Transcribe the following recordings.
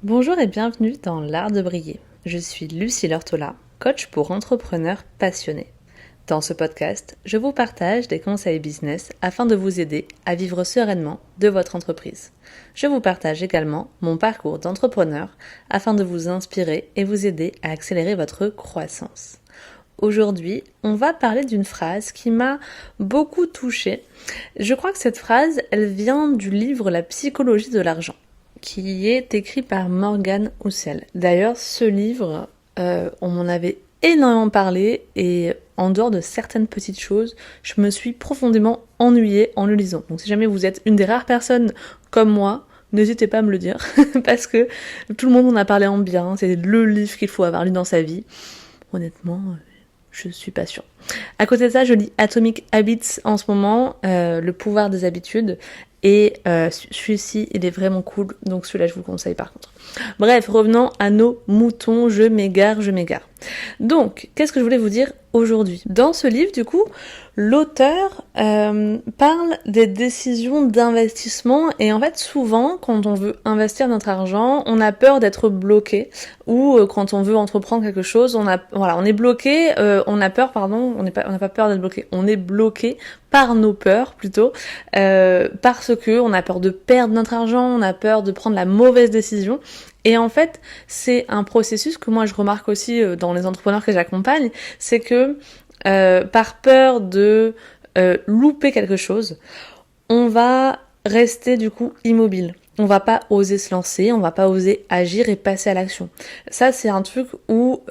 Bonjour et bienvenue dans l'art de briller. Je suis Lucie Lortola, coach pour entrepreneurs passionnés. Dans ce podcast, je vous partage des conseils business afin de vous aider à vivre sereinement de votre entreprise. Je vous partage également mon parcours d'entrepreneur afin de vous inspirer et vous aider à accélérer votre croissance. Aujourd'hui, on va parler d'une phrase qui m'a beaucoup touchée. Je crois que cette phrase, elle vient du livre La psychologie de l'argent, qui est écrit par Morgan Housel. D'ailleurs, ce livre, on m'en avait énormément parlé et en dehors de certaines petites choses, je me suis profondément ennuyée en le lisant. Donc si jamais vous êtes une des rares personnes comme moi, n'hésitez pas à me le dire parce que tout le monde en a parlé en bien, c'est le livre qu'il faut avoir lu dans sa vie. Honnêtement, je suis pas sûre. À côté de ça, je lis Atomic Habits en ce moment, le pouvoir des habitudes. Et celui-ci, il est vraiment cool, donc celui-là, je vous le conseille par contre. Bref, revenons à nos moutons, je m'égare. Donc, qu'est-ce que je voulais vous dire aujourd'hui ? Dans ce livre, du coup, l'auteur parle des décisions d'investissement et en fait, souvent, quand on veut investir notre argent, on a peur d'être bloqué ou quand on veut entreprendre quelque chose, on est bloqué, on a pas peur d'être bloqué, on est bloqué par nos peurs plutôt, parce que on a peur de perdre notre argent, on a peur de prendre la mauvaise décision. Et en fait, c'est un processus que moi je remarque aussi dans les entrepreneurs que j'accompagne, c'est que par peur de louper quelque chose, on va rester du coup immobile. On va pas oser se lancer, on va pas oser agir et passer à l'action. Ça, c'est un truc où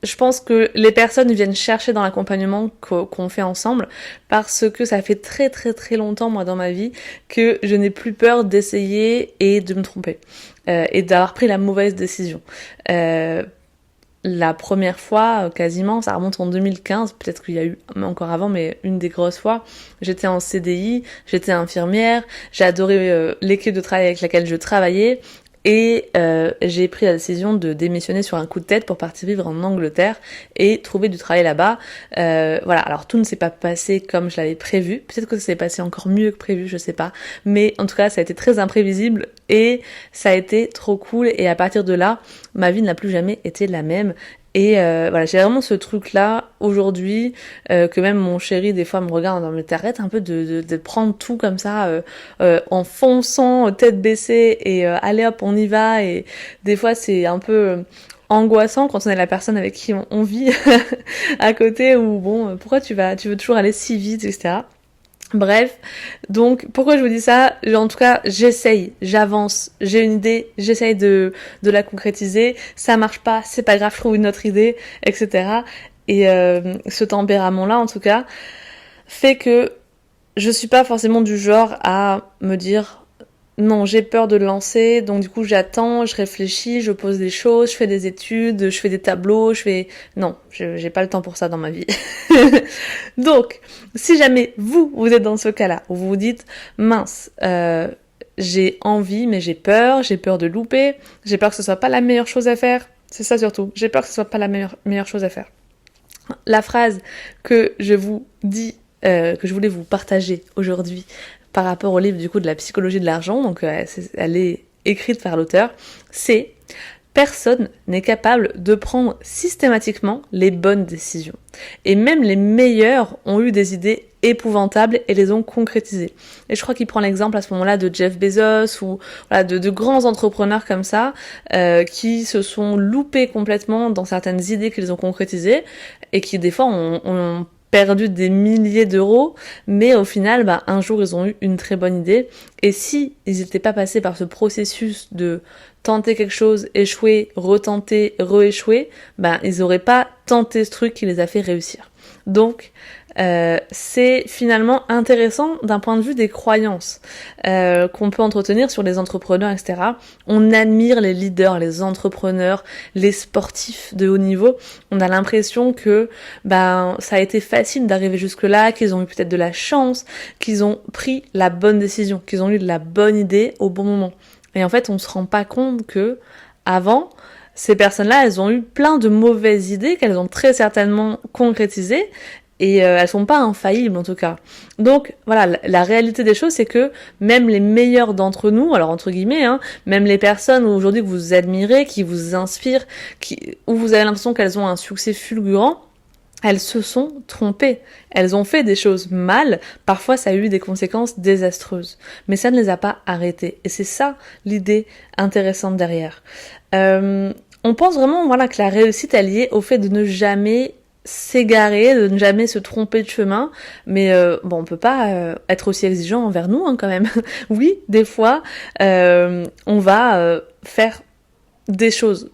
je pense que les personnes viennent chercher dans l'accompagnement qu'on fait ensemble parce que ça fait très très très longtemps, moi, dans ma vie, que je n'ai plus peur d'essayer et de me tromper et d'avoir pris la mauvaise décision. La première fois, quasiment, ça remonte en 2015, peut-être qu'il y a eu encore avant, mais une des grosses fois, j'étais en CDI, j'étais infirmière, j'ai adoré l'équipe de travail avec laquelle je travaillais, et j'ai pris la décision de démissionner sur un coup de tête pour partir vivre en Angleterre et trouver du travail là-bas. Voilà, alors tout ne s'est pas passé comme je l'avais prévu, peut-être que ça s'est passé encore mieux que prévu, je sais pas, mais en tout cas ça a été très imprévisible et ça a été trop cool et à partir de là, ma vie n'a plus jamais été la même. Et voilà, j'ai vraiment ce truc-là aujourd'hui, que même mon chéri des fois me regarde, mais t'arrêtes un peu de prendre tout comme ça, en fonçant, tête baissée, et allez hop, on y va, et des fois c'est un peu angoissant quand on est la personne avec qui on vit à côté, ou bon, pourquoi tu veux toujours aller si vite, etc. Bref, donc pourquoi je vous dis ça ? En tout cas, j'essaye, j'avance, j'ai une idée, j'essaye de la concrétiser, ça marche pas, c'est pas grave, je trouve une autre idée, etc. Et ce tempérament-là, en tout cas, fait que je suis pas forcément du genre à me dire non, j'ai peur de le lancer, donc du coup j'attends, je réfléchis, je pose des choses, je fais des études, je fais des tableaux, Non, j'ai pas le temps pour ça dans ma vie. Donc, si jamais vous êtes dans ce cas-là, où vous vous dites, mince, j'ai envie mais j'ai peur de louper, j'ai peur que ce soit pas la meilleure chose à faire, c'est ça surtout, j'ai peur que ce soit pas la meilleure chose à faire. La phrase que je vous dis, que je voulais vous partager aujourd'hui, par rapport au livre du coup de la psychologie de l'argent, donc elle est écrite par l'auteur, c'est « Personne n'est capable de prendre systématiquement les bonnes décisions. Et même les meilleurs ont eu des idées épouvantables et les ont concrétisées. » Et je crois qu'il prend l'exemple à ce moment-là de Jeff Bezos ou voilà, de grands entrepreneurs comme ça qui se sont loupés complètement dans certaines idées qu'ils ont concrétisées et qui des fois ont perdu des milliers d'euros, mais au final, un jour, ils ont eu une très bonne idée. Et si ils n'étaient pas passés par ce processus de tenter quelque chose, échouer, retenter, rééchouer, ils auraient pas tenté ce truc qui les a fait réussir. Donc, c'est finalement intéressant d'un point de vue des croyances qu'on peut entretenir sur les entrepreneurs, etc. On admire les leaders, les entrepreneurs, les sportifs de haut niveau. On a l'impression que ça a été facile d'arriver jusque-là, qu'ils ont eu peut-être de la chance, qu'ils ont pris la bonne décision, qu'ils ont eu de la bonne idée au bon moment. Et en fait, on se rend pas compte que avant, ces personnes-là, elles ont eu plein de mauvaises idées qu'elles ont très certainement concrétisées et elles sont pas infaillibles en tout cas. Donc voilà, la réalité des choses, c'est que même les meilleurs d'entre nous, alors entre guillemets, même les personnes aujourd'hui que vous admirez, qui vous inspirent, où vous avez l'impression qu'elles ont un succès fulgurant, elles se sont trompées. Elles ont fait des choses mal. Parfois, ça a eu des conséquences désastreuses. Mais ça ne les a pas arrêtées. Et c'est ça l'idée intéressante derrière. On pense vraiment, que la réussite est liée au fait de ne jamais s'égarer, de ne jamais se tromper de chemin. Mais on peut pas être aussi exigeant envers nous, quand même. Oui, des fois, on va faire des choses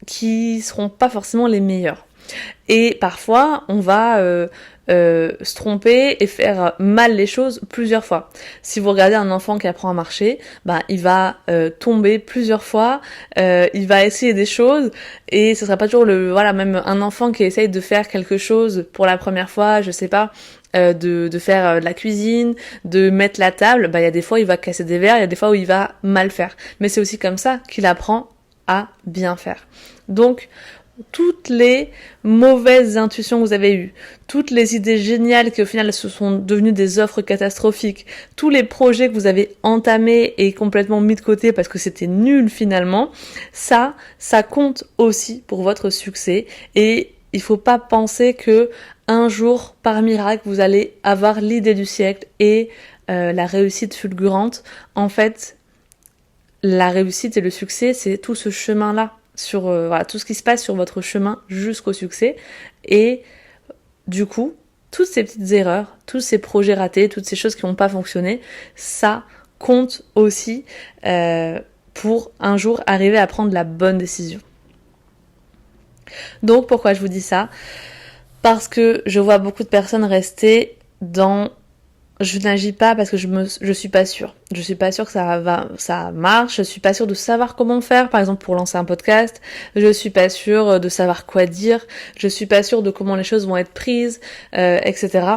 qui seront pas forcément les meilleures. Et parfois, on va se tromper et faire mal les choses plusieurs fois. Si vous regardez un enfant qui apprend à marcher, il va tomber plusieurs fois, il va essayer des choses, et ce sera pas toujours même un enfant qui essaye de faire quelque chose pour la première fois, je sais pas, de faire de la cuisine, de mettre la table, il y a des fois il va casser des verres, il y a des fois où il va mal faire. Mais c'est aussi comme ça qu'il apprend à bien faire. Donc, toutes les mauvaises intuitions que vous avez eues, toutes les idées géniales qui au final se sont devenues des offres catastrophiques, tous les projets que vous avez entamés et complètement mis de côté parce que c'était nul finalement, ça compte aussi pour votre succès. Et il faut pas penser que un jour, par miracle, vous allez avoir l'idée du siècle et la réussite fulgurante. En fait, la réussite et le succès, c'est tout ce chemin-là, sur tout ce qui se passe sur votre chemin jusqu'au succès. Et du coup, toutes ces petites erreurs, tous ces projets ratés, toutes ces choses qui n'ont pas fonctionné, ça compte aussi pour un jour arriver à prendre la bonne décision. Donc pourquoi je vous dis ça ? Parce que je vois beaucoup de personnes rester dans je n'agis pas parce que je suis pas sûre. Je suis pas sûre que ça marche. Je suis pas sûre de savoir comment faire, par exemple pour lancer un podcast. Je suis pas sûre de savoir quoi dire. Je suis pas sûre de comment les choses vont être prises, etc.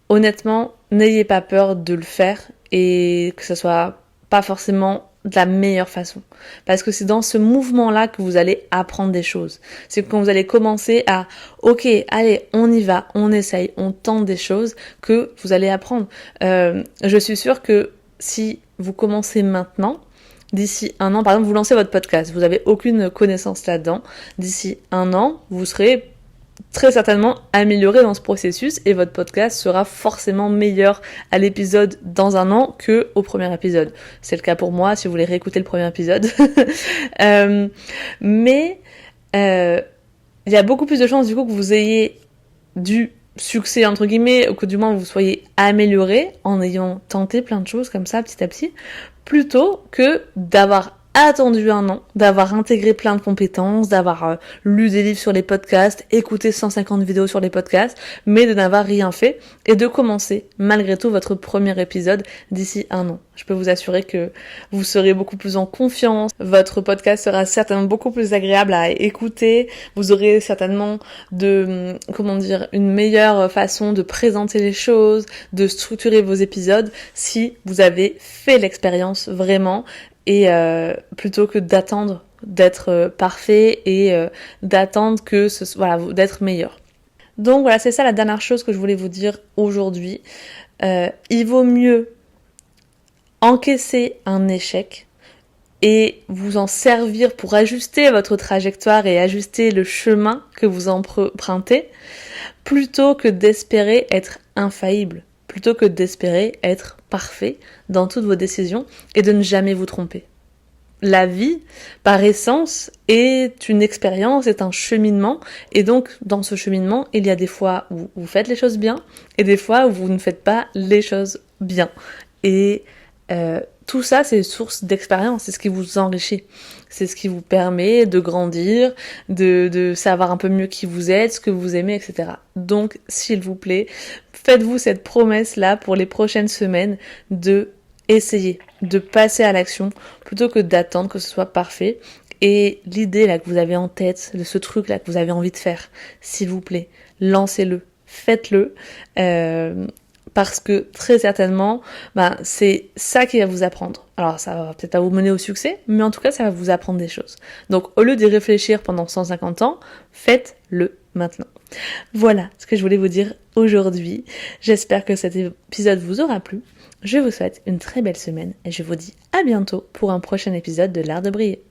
Honnêtement, n'ayez pas peur de le faire et que ce soit pas forcément de la meilleure façon. Parce que c'est dans ce mouvement-là que vous allez apprendre des choses. C'est quand vous allez commencer à, ok, allez, on y va, on essaye, on tente des choses, que vous allez apprendre. Je suis sûre que si vous commencez maintenant, d'ici 1 an, par exemple, vous lancez votre podcast, vous n'avez aucune connaissance là-dedans, d'ici 1 an, vous serez très certainement amélioré dans ce processus et votre podcast sera forcément meilleur à l'épisode dans 1 an que au premier épisode. C'est le cas pour moi si vous voulez réécouter le premier épisode. Mais il y a beaucoup plus de chances du coup que vous ayez du succès entre guillemets ou que du moins vous soyez amélioré en ayant tenté plein de choses comme ça petit à petit plutôt que d'avoir attendu 1 an, d'avoir intégré plein de compétences, d'avoir lu des livres sur les podcasts, écouté 150 vidéos sur les podcasts, mais de n'avoir rien fait et de commencer malgré tout votre premier épisode d'ici 1 an. Je peux vous assurer que vous serez beaucoup plus en confiance, votre podcast sera certainement beaucoup plus agréable à écouter, vous aurez certainement une meilleure façon de présenter les choses, de structurer vos épisodes si vous avez fait l'expérience vraiment et plutôt que d'attendre d'être parfait et d'attendre que d'être meilleur. Donc voilà, c'est ça la dernière chose que je voulais vous dire aujourd'hui. Il vaut mieux encaisser un échec et vous en servir pour ajuster votre trajectoire et ajuster le chemin que vous empruntez plutôt que d'espérer être infaillible, plutôt que d'espérer être parfait dans toutes vos décisions et de ne jamais vous tromper. La vie, par essence, est une expérience, est un cheminement, et donc dans ce cheminement, il y a des fois où vous faites les choses bien, et des fois où vous ne faites pas les choses bien. Et tout ça, c'est une source d'expérience, c'est ce qui vous enrichit, c'est ce qui vous permet de grandir, de savoir un peu mieux qui vous êtes, ce que vous aimez, etc. Donc, s'il vous plaît, faites-vous cette promesse-là pour les prochaines semaines de essayer, de passer à l'action plutôt que d'attendre que ce soit parfait. Et l'idée là que vous avez en tête, de ce truc là que vous avez envie de faire, s'il vous plaît, lancez-le, faites-le. Parce que très certainement, c'est ça qui va vous apprendre. Alors ça va peut-être pas vous mener au succès, mais en tout cas ça va vous apprendre des choses. Donc au lieu d'y réfléchir pendant 150 ans, faites-le maintenant. Voilà ce que je voulais vous dire aujourd'hui. J'espère que cet épisode vous aura plu. Je vous souhaite une très belle semaine et je vous dis à bientôt pour un prochain épisode de l'Art de briller.